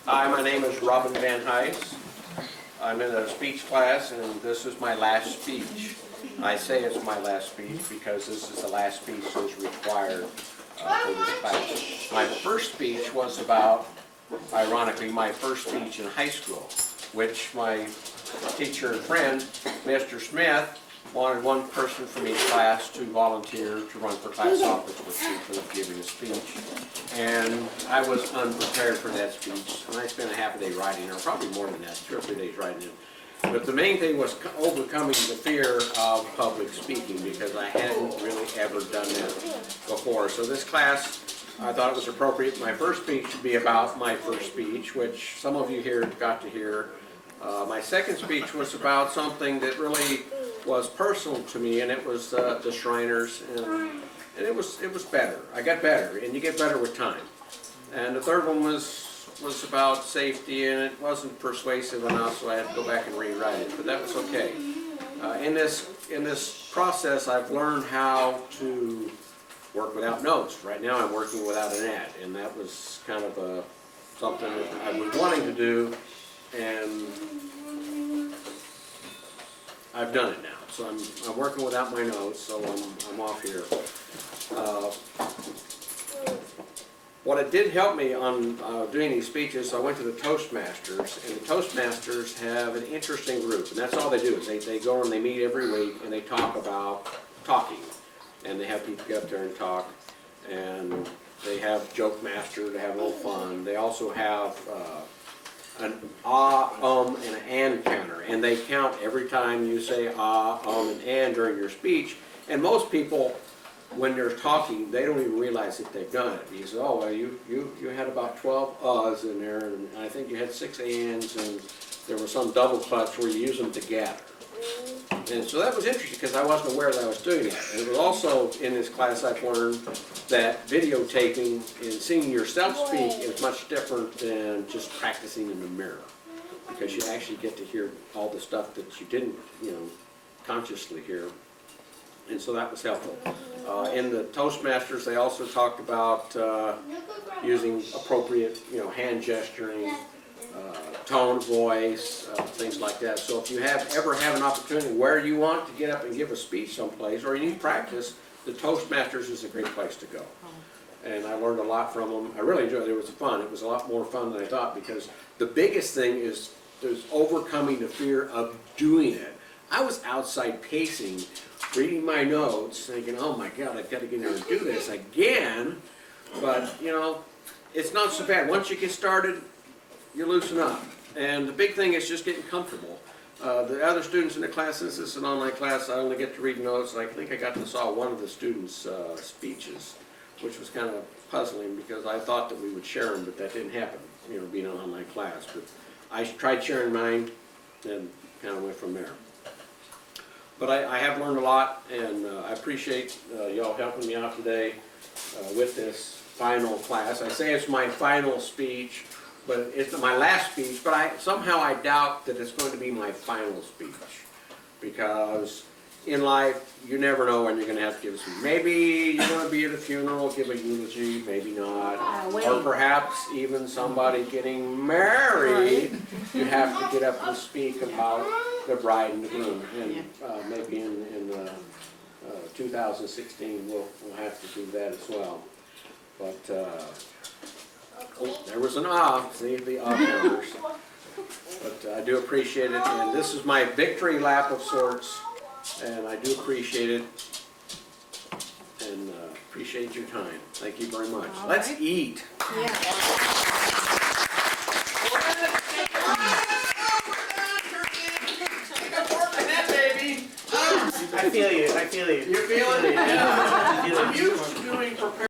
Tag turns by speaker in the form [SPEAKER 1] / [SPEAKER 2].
[SPEAKER 1] Hi, my name is Robin Van Huis. I'm in a speech class, and this is my last speech. I say it's my last speech because this is the last speech that's required for this class. My first speech was about, ironically, my first speech in high school, which my teacher and friend, Mr. Smith, wanted one person from each class to volunteer to run for class office with me for giving a speech. And I was unprepared for that speech, and I spent a half a day writing it, or probably more than that, 2 or 3 days writing it. But the main thing was overcoming the fear of public speaking, because I hadn't really ever done that before. So this class, I thought it was appropriate. My first speech should be about my first speech, which some of you here got to hear. My second speech was about something that really was personal to me, and it was the Shriners, and it was better. I got better, and you get better with time. And the third one was about safety, and it wasn't persuasive enough, so I had to go back and rewrite it, but that was okay. In this process, I've learned how to work without notes. Right now I'm working without an ad, and that was kind of something that I was wanting to do, and I've done it now. So I'm working without my notes, so I'm off here. What it did help me on doing these speeches, I went to the Toastmasters, and the Toastmasters have an interesting group, and that's all they do is they go and they meet every week and they talk about talking, and they have people get up there and talk, and they have Joke Master to have a little fun. They also have an and an and counter, and they count every time you say and during your speech. And most people, when they're talking, they don't even realize that they've done it. You say, oh, well, you had about 12 uhs in there, and I think you had 6 ands, and there was some double clutch where you use them together. And so that was interesting because I wasn't aware that I was doing that. And it was also in this class I've learned that videotaping and seeing yourself speak is much different than just practicing in the mirror, because you actually get to hear all the stuff that you didn't, consciously hear. And so that was helpful. In the Toastmasters, they also talked about using appropriate, hand gesturing, tone of voice, things like that. So if you ever have an opportunity where you want to get up and give a speech someplace, or you need practice, the Toastmasters is a great place to go. And I learned a lot from them. I really enjoyed it. It was fun. It was a lot more fun than I thought, because the biggest thing is overcoming the fear of doing it. I was outside pacing, reading my notes, thinking, oh my God, I've got to get in there and do this again. But, it's not so bad. Once you get started, you loosen up. And the big thing is just getting comfortable. The other students in the class, this is an online class, I only get to read notes. I think I got to saw one of the students' speeches, which was kind of puzzling because I thought that we would share them, but that didn't happen, being an online class. But I tried sharing mine and kind of went from there. But I have learned a lot, and I appreciate y'all helping me out today with this final class. I say it's my final speech, but it's my last speech, but somehow I doubt that it's going to be my final speech, because in life, you never know when you're going to have to give a speech. Maybe you're going to be at a funeral, give a eulogy, maybe not. Or perhaps even somebody getting married, you have to get up and speak about the bride and the groom. And maybe in 2016, we'll have to do that as well. But there was an see the counters. But I do appreciate it, and this is my victory lap of sorts, and I do appreciate it, and appreciate your time. Thank you very much.
[SPEAKER 2] All
[SPEAKER 1] Let's
[SPEAKER 2] right.
[SPEAKER 1] eat.
[SPEAKER 2] Yeah.
[SPEAKER 1] I feel you.
[SPEAKER 3] I feel you.
[SPEAKER 1] You feel it? Yeah.
[SPEAKER 3] I feel it.
[SPEAKER 1] I'm used to doing prepared.